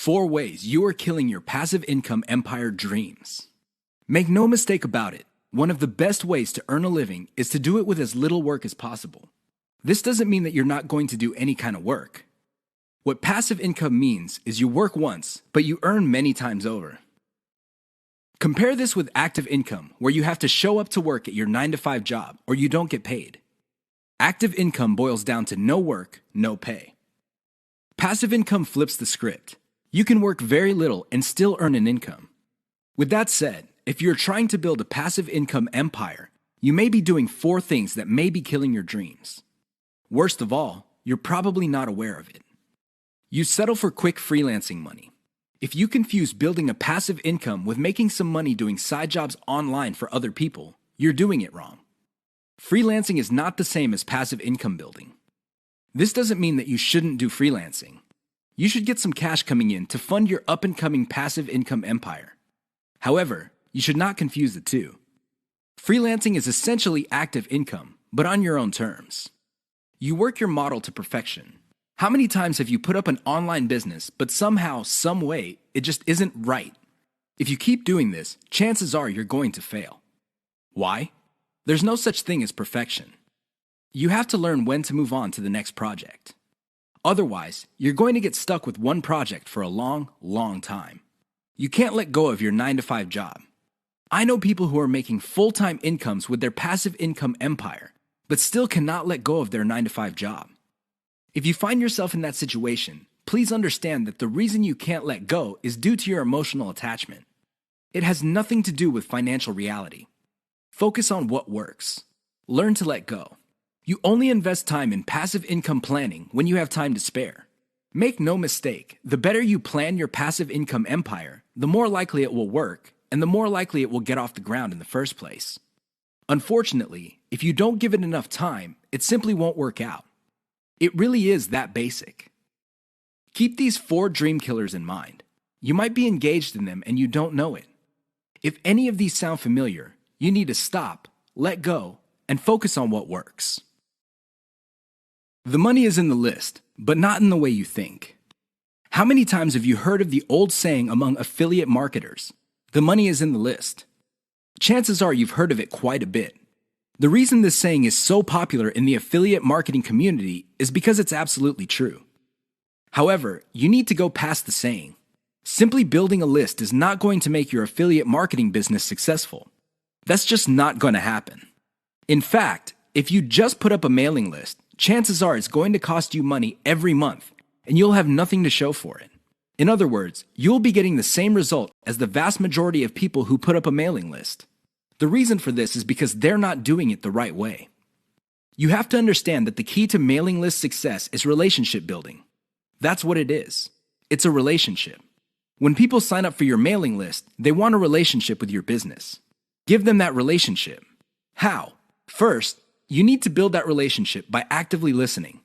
4 ways you are killing your passive income empire dreams. Make no mistake about it, one of the best ways to earn a living is to do it with as little work as possible. This doesn't mean that you're not going to do any kind of work. What passive income means is you work once, but you earn many times over. Compare this with active income, where you have to show up to work at your 9-to-5 job or you don't get paid. Active income boils down to no work, no pay. Passive income flips the script. You can work very little and still earn an income. With that said, if you're trying to build a passive income empire, you may be doing 4 things that may be killing your dreams. Worst of all, you're probably not aware of it. You settle for quick freelancing money. If you confuse building a passive income with making some money doing side jobs online for other people, you're doing it wrong. Freelancing is not the same as passive income building. This doesn't mean that you shouldn't do freelancing. You should get some cash coming in to fund your up-and-coming passive income empire. However, you should not confuse the two. Freelancing is essentially active income, but on your own terms. You work your model to perfection. How many times have you put up an online business, but somehow, some way, it just isn't right? If you keep doing this, chances are you're going to fail. Why? There's no such thing as perfection. You have to learn when to move on to the next project. Otherwise, you're going to get stuck with one project for a long, long time. You can't let go of your 9-to-5 job. I know people who are making full-time incomes with their passive income empire, but still cannot let go of their 9-to-5 job. If you find yourself in that situation, please understand that the reason you can't let go is due to your emotional attachment. It has nothing to do with financial reality. Focus on what works. Learn to let go. You only invest time in passive income planning when you have time to spare. Make no mistake, the better you plan your passive income empire, the more likely it will work, and the more likely it will get off the ground in the first place. Unfortunately, if you don't give it enough time, it simply won't work out. It really is that basic. Keep these 4 dream killers in mind. You might be engaged in them and you don't know it. If any of these sound familiar, you need to stop, let go, and focus on what works. The money is in the list, but not in the way you think. How many times have you heard of the old saying among affiliate marketers, "The money is in the list"? Chances are you've heard of it quite a bit. The reason this saying is so popular in the affiliate marketing community is because it's absolutely true. However, you need to go past the saying. Simply building a list is not going to make your affiliate marketing business successful. That's just not going to happen. In fact, if you just put up a mailing list, chances are it's going to cost you money every month, and you'll have nothing to show for it. In other words, you'll be getting the same result as the vast majority of people who put up a mailing list. The reason for this is because they're not doing it the right way. You have to understand that the key to mailing list success is relationship building. That's what it is. It's a relationship. When people sign up for your mailing list, they want a relationship with your business. Give them that relationship. How? First, you need to build that relationship by actively listening.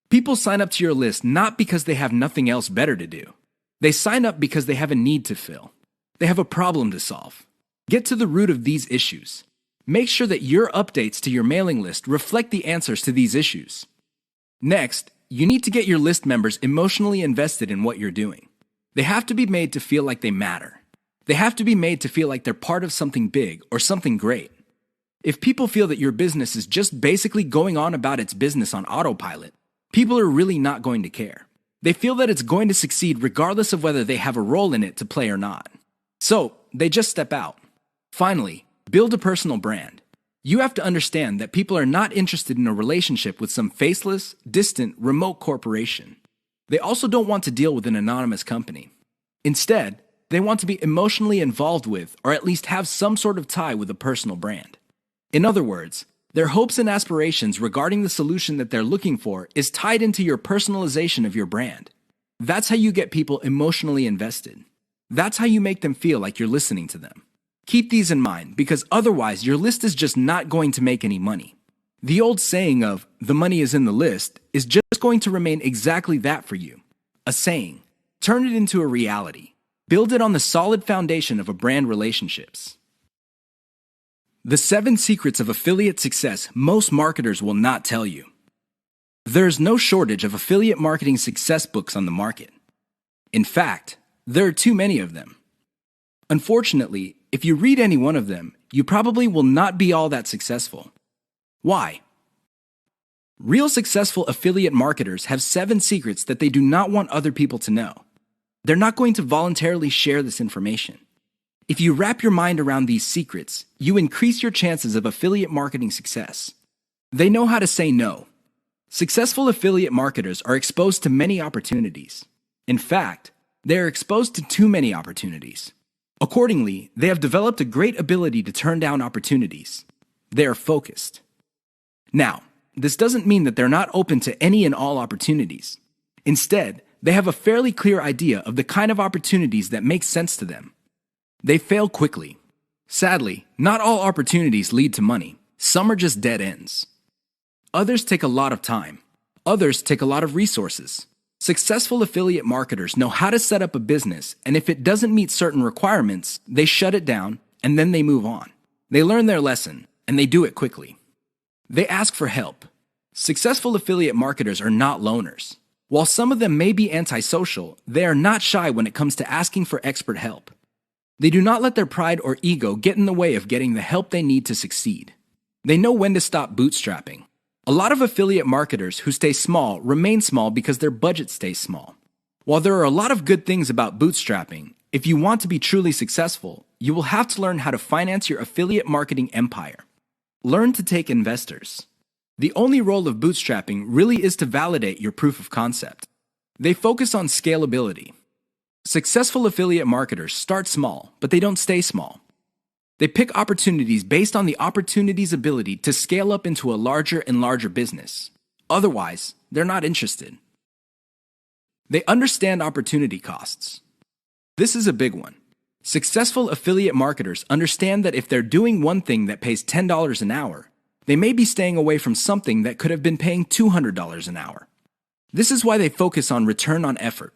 People sign up to your list not because they have nothing else better to do. They sign up because they have a need to fill. They have a problem to solve. Get to the root of these issues. Make sure that your updates to your mailing list reflect the answers to these issues. Next, you need to get your list members emotionally invested in what you're doing. They have to be made to feel like they matter. They have to be made to feel like they're part of something big or something great. If people feel that your business is just basically going on about its business on autopilot, people are really not going to care. They feel that it's going to succeed regardless of whether they have a role in it to play or not. So, they just step out. Finally, build a personal brand. You have to understand that people are not interested in a relationship with some faceless, distant, remote corporation. They also don't want to deal with an anonymous company. Instead, they want to be emotionally involved with, or at least have some sort of tie with a personal brand. In other words, their hopes and aspirations regarding the solution that they're looking for is tied into your personalization of your brand. That's how you get people emotionally invested. That's how you make them feel like you're listening to them. Keep these in mind, because otherwise your list is just not going to make any money. The old saying of, "the money is in the list," is just going to remain exactly that for you. A saying. Turn it into a reality. Build it on the solid foundation of a brand relationships. The 7 secrets of affiliate success most marketers will not tell you. There is no shortage of affiliate marketing success books on the market. In fact, There are too many of them. Unfortunately, if you read any one of them, you probably will not be all that successful. Why? Real successful affiliate marketers have 7 secrets that they do not want other people to know. They're not going to voluntarily share this information. If you wrap your mind around these secrets, you increase your chances of affiliate marketing success. They know how to say no. Successful affiliate marketers are exposed to many opportunities. In fact, they are exposed to too many opportunities. Accordingly, they have developed a great ability to turn down opportunities. They are focused. Now, this doesn't mean that they're not open to any and all opportunities. Instead, they have a fairly clear idea of the kind of opportunities that make sense to them. They fail quickly. Sadly, not all opportunities lead to money. Some are just dead ends. Others take a lot of time. Others take a lot of resources. Successful affiliate marketers know how to set up a business, and if it doesn't meet certain requirements, they shut it down, and then they move on. They learn their lesson, and they do it quickly. They ask for help. Successful affiliate marketers are not loners. While some of them may be antisocial, they are not shy when it comes to asking for expert help. They do not let their pride or ego get in the way of getting the help they need to succeed. They know when to stop bootstrapping. A lot of affiliate marketers who stay small remain small because their budget stays small. While there are a lot of good things about bootstrapping, if you want to be truly successful, you will have to learn how to finance your affiliate marketing empire. Learn to take investors. The only role of bootstrapping really is to validate your proof of concept. They focus on scalability. Successful affiliate marketers start small, but they don't stay small. They pick opportunities based on the opportunity's ability to scale up into a larger and larger business. Otherwise, they're not interested. They understand opportunity costs. This is a big one. Successful affiliate marketers understand that if they're doing one thing that pays $10 an hour, they may be staying away from something that could have been paying $200 an hour. This is why they focus on return on effort.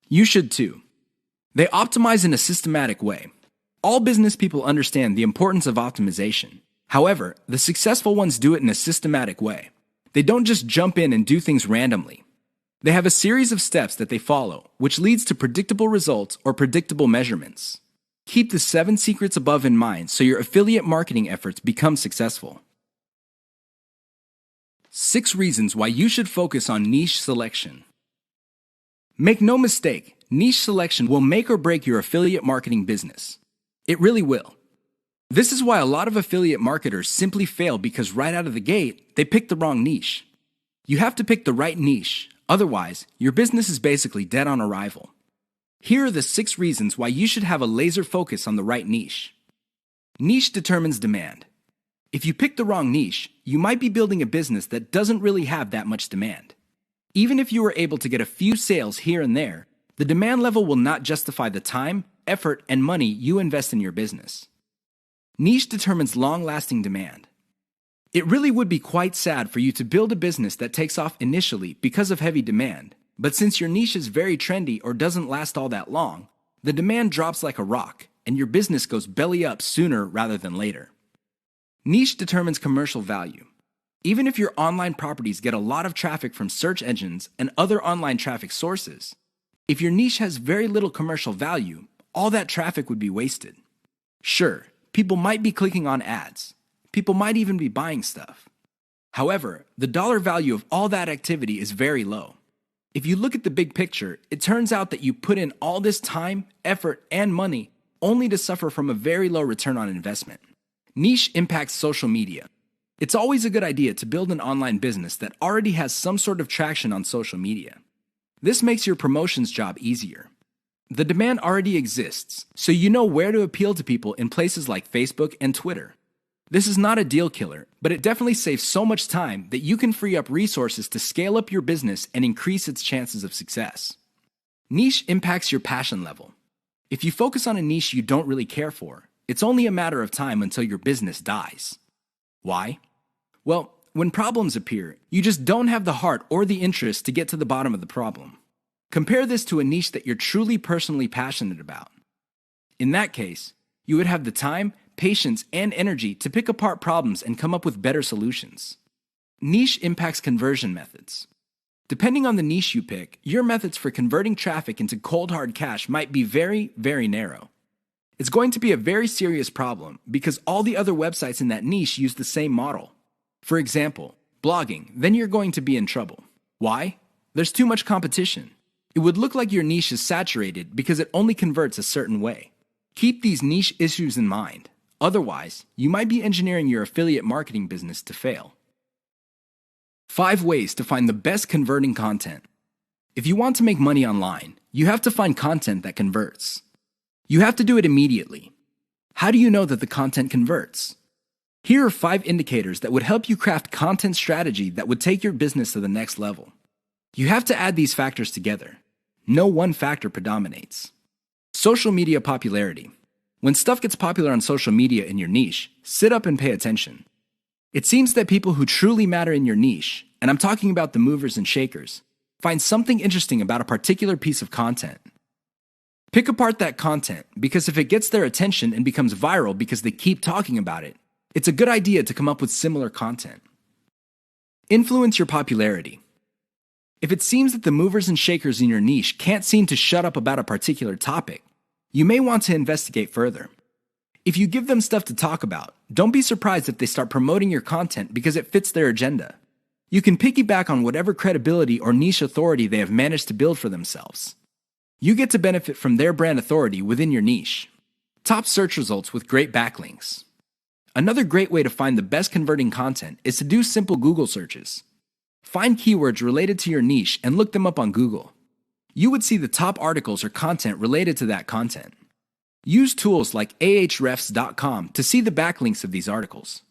You should too. They optimize in a systematic way. All business people understand the importance of optimization. However, the successful ones do it in a systematic way. They don't just jump in and do things randomly. They have a series of steps that they follow, which leads to predictable results or predictable measurements. Keep the 7 secrets above in mind so your affiliate marketing efforts become successful. 6 reasons why you should focus on niche selection. Make no mistake, niche selection will make or break your affiliate marketing business. It really will. This is why a lot of affiliate marketers simply fail because right out of the gate, they pick the wrong niche. You have to pick the right niche, otherwise, your business is basically dead on arrival. Here are the 6 reasons why you should have a laser focus on the right niche. Niche determines demand. If you pick the wrong niche, you might be building a business that doesn't really have that much demand. Even if you were able to get a few sales here and there, the demand level will not justify the time, effort, and money you invest in your business. Niche determines long-lasting demand. It really would be quite sad for you to build a business that takes off initially because of heavy demand, but since your niche is very trendy or doesn't last all that long, the demand drops like a rock, and your business goes belly up sooner rather than later. Niche determines commercial value. Even if your online properties get a lot of traffic from search engines and other online traffic sources, if your niche has very little commercial value, all that traffic would be wasted. Sure, people might be clicking on ads. People might even be buying stuff. However, the dollar value of all that activity is very low. If you look at the big picture, it turns out that you put in all this time, effort, and money only to suffer from a very low return on investment. Niche impacts social media. It's always a good idea to build an online business that already has some sort of traction on social media. This makes your promotions job easier. The demand already exists, so you know where to appeal to people in places like Facebook and Twitter. This is not a deal killer, but it definitely saves so much time that you can free up resources to scale up your business and increase its chances of success. Niche impacts your passion level. If you focus on a niche you don't really care for, it's only a matter of time until your business dies. Why? Well, when problems appear, you just don't have the heart or the interest to get to the bottom of the problem. Compare this to a niche that you're truly personally passionate about. In that case, you would have the time, patience, and energy to pick apart problems and come up with better solutions. Niche impacts conversion methods. Depending on the niche you pick, your methods for converting traffic into cold hard cash might be very, very narrow. It's going to be a very serious problem because all the other websites in that niche use the same model. For example, blogging, then you're going to be in trouble. Why? There's too much competition. It would look like your niche is saturated because it only converts a certain way. Keep these niche issues in mind. Otherwise, you might be engineering your affiliate marketing business to fail. 5 ways to find the best converting content. If you want to make money online, you have to find content that converts. You have to do it immediately. How do you know that the content converts? Here are 5 indicators that would help you craft content strategy that would take your business to the next level. You have to add these factors together. No one factor predominates. Social media popularity. When stuff gets popular on social media in your niche, sit up and pay attention. It seems that people who truly matter in your niche, and I'm talking about the movers and shakers, find something interesting about a particular piece of content. Pick apart that content because if it gets their attention and becomes viral because they keep talking about it, it's a good idea to come up with similar content. Influence your popularity. If it seems that the movers and shakers in your niche can't seem to shut up about a particular topic, you may want to investigate further. If you give them stuff to talk about, don't be surprised if they start promoting your content because it fits their agenda. You can piggyback on whatever credibility or niche authority they have managed to build for themselves. You get to benefit from their brand authority within your niche. Top search results with great backlinks. Another great way to find the best converting content is to do simple Google searches. Find keywords related to your niche and look them up on Google. You would see the top articles or content related to that content. Use tools like ahrefs.com to see the backlinks of these articles.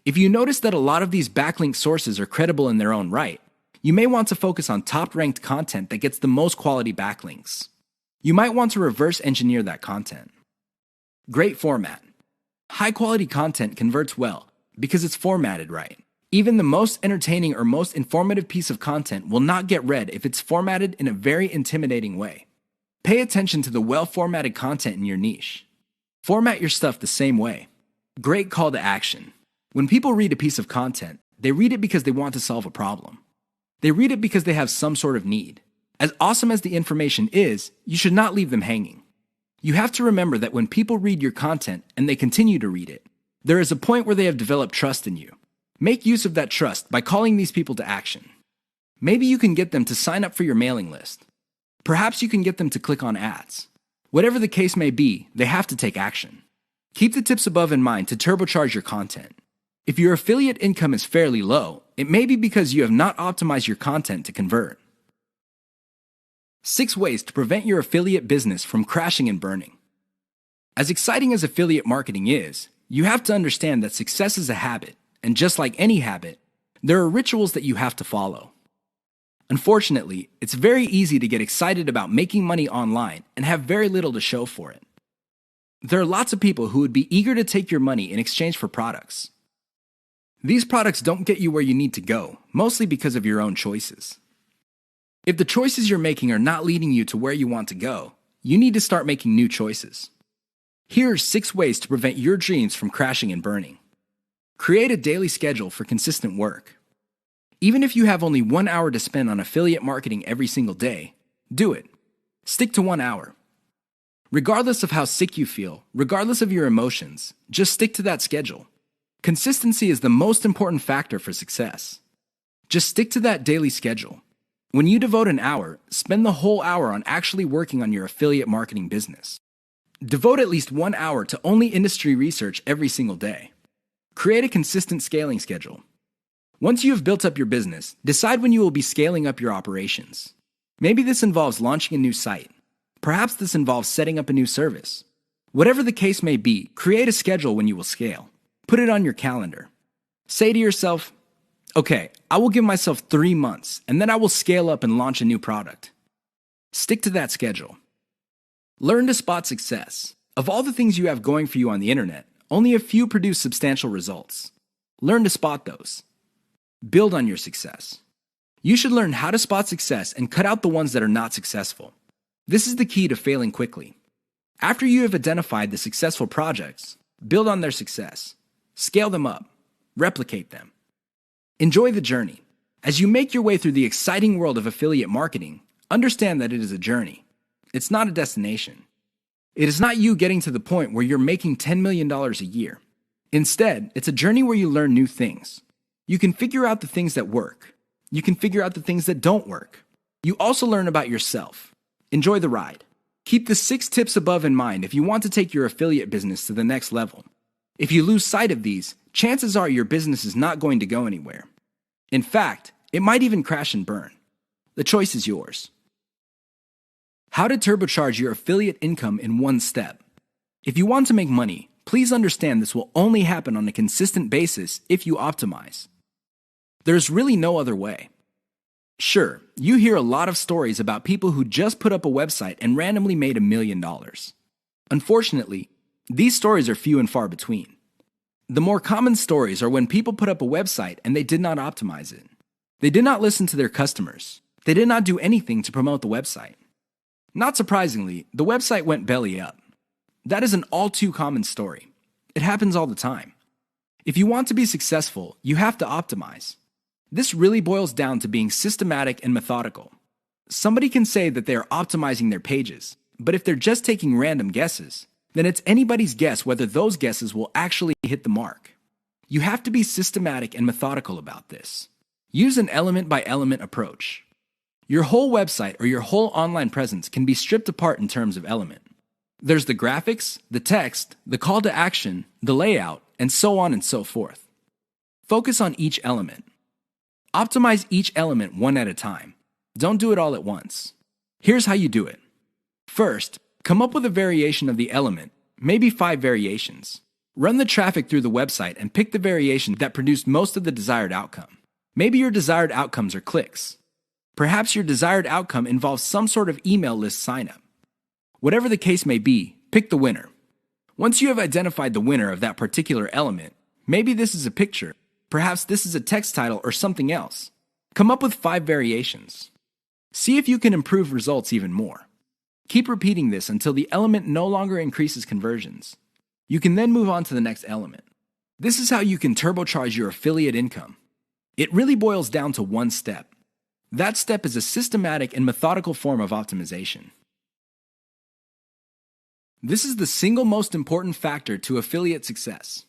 If you notice that a lot of these backlink sources are credible in their own right, you may want to focus on top-ranked content that gets the most quality backlinks. You might want to reverse engineer that content. Great format. High-quality content converts well because it's formatted right. Even the most entertaining or most informative piece of content will not get read if it's formatted in a very intimidating way. Pay attention to the well-formatted content in your niche. Format your stuff the same way. Great call to action. When people read a piece of content, they read it because they want to solve a problem. They read it because they have some sort of need. As awesome as the information is, you should not leave them hanging. You have to remember that when people read your content and they continue to read it, there is a point where they have developed trust in you. Make use of that trust by calling these people to action. Maybe you can get them to sign up for your mailing list. Perhaps you can get them to click on ads. Whatever the case may be, they have to take action. Keep the tips above in mind to turbocharge your content. If your affiliate income is fairly low, it may be because you have not optimized your content to convert. 6 ways to prevent your affiliate business from crashing and burning. As exciting as affiliate marketing is, you have to understand that success is a habit, and just like any habit, there are rituals that you have to follow. Unfortunately, it's very easy to get excited about making money online and have very little to show for it. There are lots of people who would be eager to take your money in exchange for products. These products don't get you where you need to go, mostly because of your own choices. If the choices you're making are not leading you to where you want to go, you need to start making new choices. Here are 6 ways to prevent your dreams from crashing and burning. Create a daily schedule for consistent work. Even if you have only 1 hour to spend on affiliate marketing every single day, do it. Stick to 1 hour. Regardless of how sick you feel, regardless of your emotions, just stick to that schedule. Consistency is the most important factor for success. Just stick to that daily schedule. When you devote an hour, spend the whole hour on actually working on your affiliate marketing business. Devote at least 1 hour to only industry research every single day. Create a consistent scaling schedule. Once you have built up your business, decide when you will be scaling up your operations. Maybe this involves launching a new site. Perhaps this involves setting up a new service. Whatever the case may be, create a schedule when you will scale. Put it on your calendar. Say to yourself, okay, I will give myself 3 months, and then I will scale up and launch a new product. Stick to that schedule. Learn to spot success. Of all the things you have going for you on the internet, only a few produce substantial results. Learn to spot those. Build on your success. You should learn how to spot success and cut out the ones that are not successful. This is the key to failing quickly. After you have identified the successful projects, build on their success. Scale them up. Replicate them. Enjoy the journey. As you make your way through the exciting world of affiliate marketing, understand that it is a journey. It's not a destination. It is not you getting to the point where you're making $10 million a year. Instead, it's a journey where you learn new things. You can figure out the things that work. You can figure out the things that don't work. You also learn about yourself. Enjoy the ride. Keep the 6 tips above in mind if you want to take your affiliate business to the next level. If you lose sight of these, chances are your business is not going to go anywhere. In fact, it might even crash and burn. The choice is yours. How to turbocharge your affiliate income in one step. If you want to make money, please understand this will only happen on a consistent basis if you optimize. There's really no other way. Sure, you hear a lot of stories about people who just put up a website and randomly made $1 million. Unfortunately, these stories are few and far between. The more common stories are when people put up a website and they did not optimize it. They did not listen to their customers. They did not do anything to promote the website. Not surprisingly, the website went belly up. That is an all too common story. It happens all the time. If you want to be successful, you have to optimize. This really boils down to being systematic and methodical. Somebody can say that they are optimizing their pages, but if they're just taking random guesses, then it's anybody's guess whether those guesses will actually hit the mark. You have to be systematic and methodical about this. Use an element-by-element approach. Your whole website or your whole online presence can be stripped apart in terms of element. There's the graphics, the text, the call to action, the layout, and so on and so forth. Focus on each element. Optimize each element one at a time. Don't do it all at once. Here's how you do it. First, come up with a variation of the element, maybe 5 variations. Run the traffic through the website and pick the variation that produced most of the desired outcome. Maybe your desired outcomes are clicks. Perhaps your desired outcome involves some sort of email list signup. Whatever the case may be, pick the winner. Once you have identified the winner of that particular element, maybe this is a picture, perhaps this is a text title or something else. Come up with 5 variations. See if you can improve results even more. Keep repeating this until the element no longer increases conversions. You can then move on to the next element. This is how you can turbocharge your affiliate income. It really boils down to one step. That step is a systematic and methodical form of optimization. This is the single most important factor to affiliate success.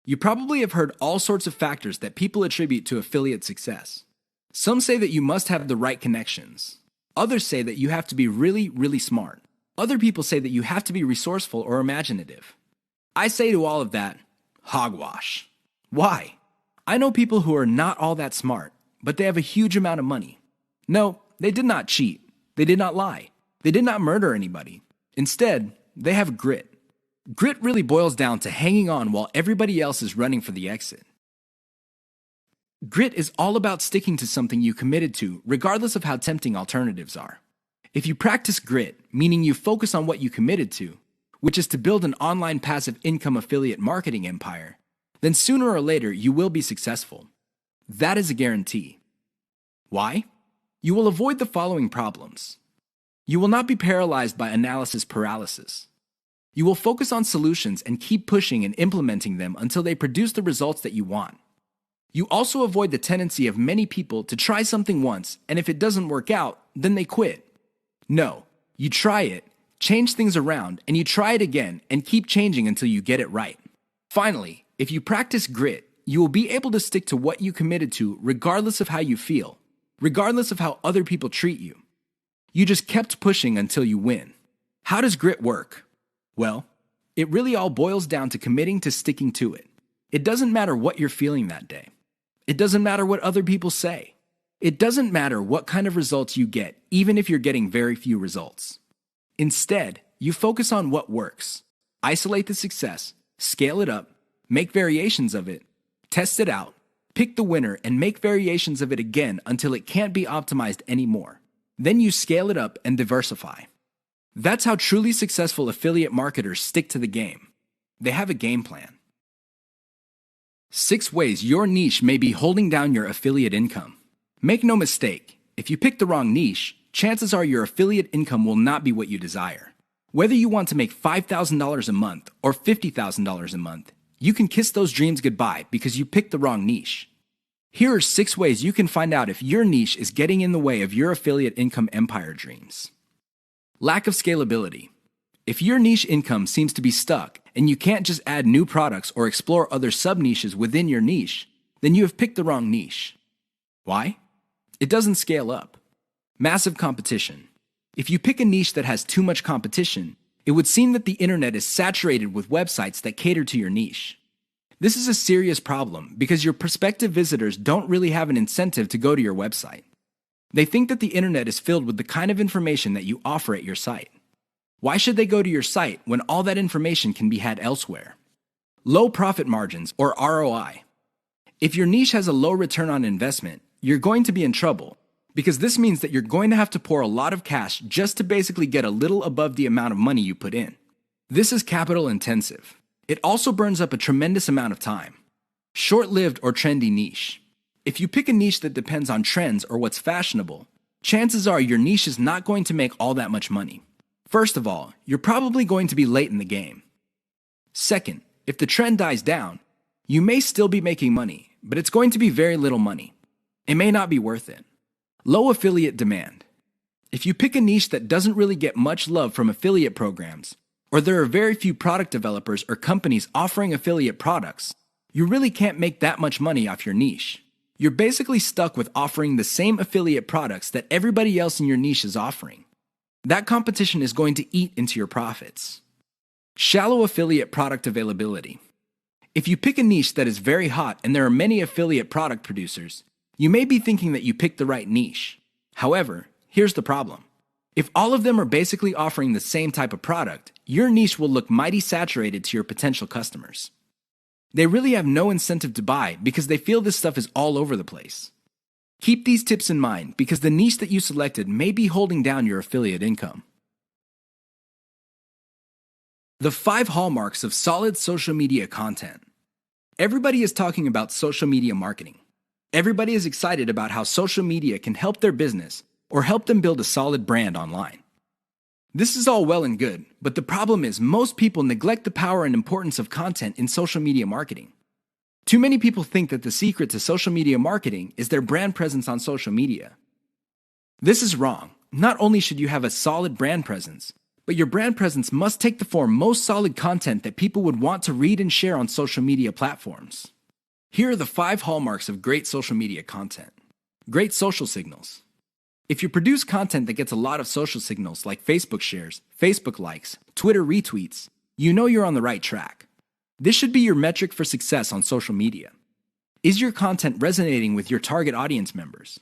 You probably have heard all sorts of factors that people attribute to affiliate success. Some say that you must have the right connections. Others say that you have to be really, really smart. Other people say that you have to be resourceful or imaginative. I say to all of that, hogwash. Why? I know people who are not all that smart, but they have a huge amount of money. No, they did not cheat. They did not lie. They did not murder anybody. Instead, they have grit. Grit really boils down to hanging on while everybody else is running for the exit. Grit is all about sticking to something you committed to, regardless of how tempting alternatives are. If you practice grit, meaning you focus on what you committed to, which is to build an online passive income affiliate marketing empire, then sooner or later you will be successful. That is a guarantee. Why? You will avoid the following problems. You will not be paralyzed by analysis paralysis. You will focus on solutions and keep pushing and implementing them until they produce the results that you want. You also avoid the tendency of many people to try something once, and if it doesn't work out, then they quit. No, you try it, change things around, and you try it again and keep changing until you get it right. Finally, if you practice grit, you will be able to stick to what you committed to regardless of how you feel, regardless of how other people treat you. You just kept pushing until you win. How does grit work? Well, it really all boils down to committing to sticking to it. It doesn't matter what you're feeling that day. It doesn't matter what other people say. It doesn't matter what kind of results you get, even if you're getting very few results. Instead, you focus on what works. Isolate the success, scale it up, make variations of it, test it out, pick the winner, and make variations of it again until it can't be optimized anymore. Then you scale it up and diversify. That's how truly successful affiliate marketers stick to the game. They have a game plan. 6 ways your niche may be holding down your affiliate income. Make no mistake, if you pick the wrong niche, chances are your affiliate income will not be what you desire. Whether you want to make $5,000 a month or $50,000 a month, you can kiss those dreams goodbye because you picked the wrong niche. Here are 6 ways you can find out if your niche is getting in the way of your affiliate income empire dreams. Lack of scalability. If your niche income seems to be stuck and you can't just add new products or explore other sub-niches within your niche, then you have picked the wrong niche. Why? It doesn't scale up. Massive competition. If you pick a niche that has too much competition, it would seem that the internet is saturated with websites that cater to your niche. This is a serious problem because your prospective visitors don't really have an incentive to go to your website. They think that the internet is filled with the kind of information that you offer at your site. Why should they go to your site when all that information can be had elsewhere? Low profit margins, or ROI. If your niche has a low return on investment, you're going to be in trouble because this means that you're going to have to pour a lot of cash just to basically get a little above the amount of money you put in. This is capital intensive. It also burns up a tremendous amount of time. Short-lived or trendy niche. If you pick a niche that depends on trends or what's fashionable, chances are your niche is not going to make all that much money. First of all, you're probably going to be late in the game. Second, if the trend dies down, you may still be making money, but it's going to be very little money. It may not be worth it. Low affiliate demand. If you pick a niche that doesn't really get much love from affiliate programs, or there are very few product developers or companies offering affiliate products, you really can't make that much money off your niche. You're basically stuck with offering the same affiliate products that everybody else in your niche is offering. That competition is going to eat into your profits. Shallow affiliate product availability. If you pick a niche that is very hot and there are many affiliate product producers, you may be thinking that you picked the right niche. However, here's the problem. If all of them are basically offering the same type of product, your niche will look mighty saturated to your potential customers. They really have no incentive to buy because they feel this stuff is all over the place. Keep these tips in mind because the niche that you selected may be holding down your affiliate income. The 5 hallmarks of solid social media content. Everybody is talking about social media marketing. Everybody is excited about how social media can help their business or help them build a solid brand online. This is all well and good, but the problem is most people neglect the power and importance of content in social media marketing. Too many people think that the secret to social media marketing is their brand presence on social media. This is wrong. Not only should you have a solid brand presence, but your brand presence must take the form most solid content that people would want to read and share on social media platforms. Here are the 5 hallmarks of great social media content. Great social signals. If you produce content that gets a lot of social signals like Facebook shares, Facebook likes, Twitter retweets, you know you're on the right track. This should be your metric for success on social media. Is your content resonating with your target audience members?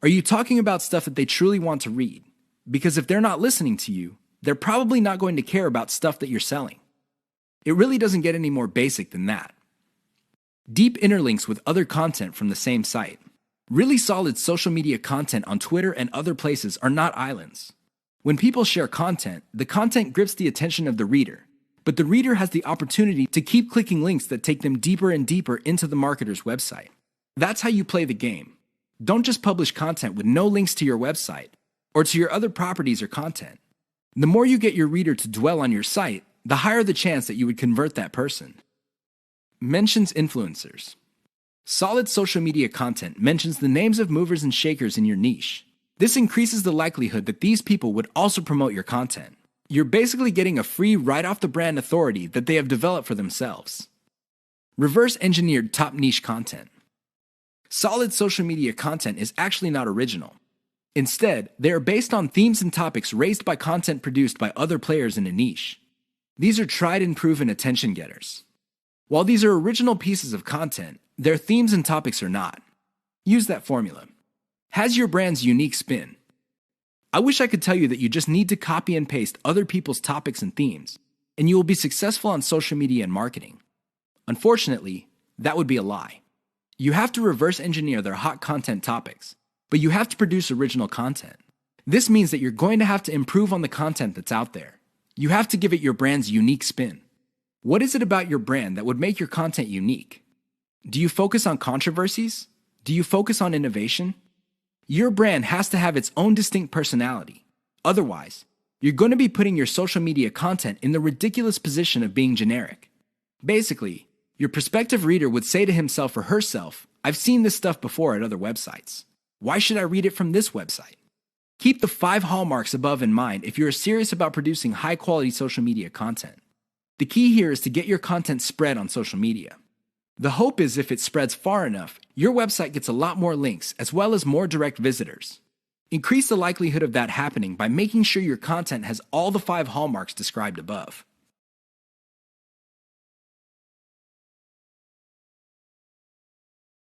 Are you talking about stuff that they truly want to read? Because if they're not listening to you, they're probably not going to care about stuff that you're selling. It really doesn't get any more basic than that. Deep interlinks with other content from the same site. Really solid social media content on Twitter and other places are not islands. When people share content, the content grips the attention of the reader, but the reader has the opportunity to keep clicking links that take them deeper and deeper into the marketer's website. That's how you play the game. Don't just publish content with no links to your website or to your other properties or content. The more you get your reader to dwell on your site, the higher the chance that you would convert that person. Mentions influencers. Solid social media content mentions the names of movers and shakers in your niche. This increases the likelihood that these people would also promote your content. You're basically getting a free right-off-the-brand authority that they have developed for themselves. Reverse-engineered top niche content. Solid social media content is actually not original. Instead, they are based on themes and topics raised by content produced by other players in a niche. These are tried and proven attention getters. While these are original pieces of content, their themes and topics are not. Use that formula. Has your brand's unique spin. I wish I could tell you that you just need to copy and paste other people's topics and themes, and you will be successful on social media and marketing. Unfortunately, that would be a lie. You have to reverse engineer their hot content topics, but you have to produce original content. This means that you're going to have to improve on the content that's out there. You have to give it your brand's unique spin. What is it about your brand that would make your content unique? Do you focus on controversies? Do you focus on innovation? Your brand has to have its own distinct personality. Otherwise, you're going to be putting your social media content in the ridiculous position of being generic. Basically, your prospective reader would say to himself or herself, I've seen this stuff before at other websites. Why should I read it from this website? Keep the 5 hallmarks above in mind if you're serious about producing high-quality social media content. The key here is to get your content spread on social media. The hope is if it spreads far enough, your website gets a lot more links as well as more direct visitors. Increase the likelihood of that happening by making sure your content has all the 5 hallmarks described above.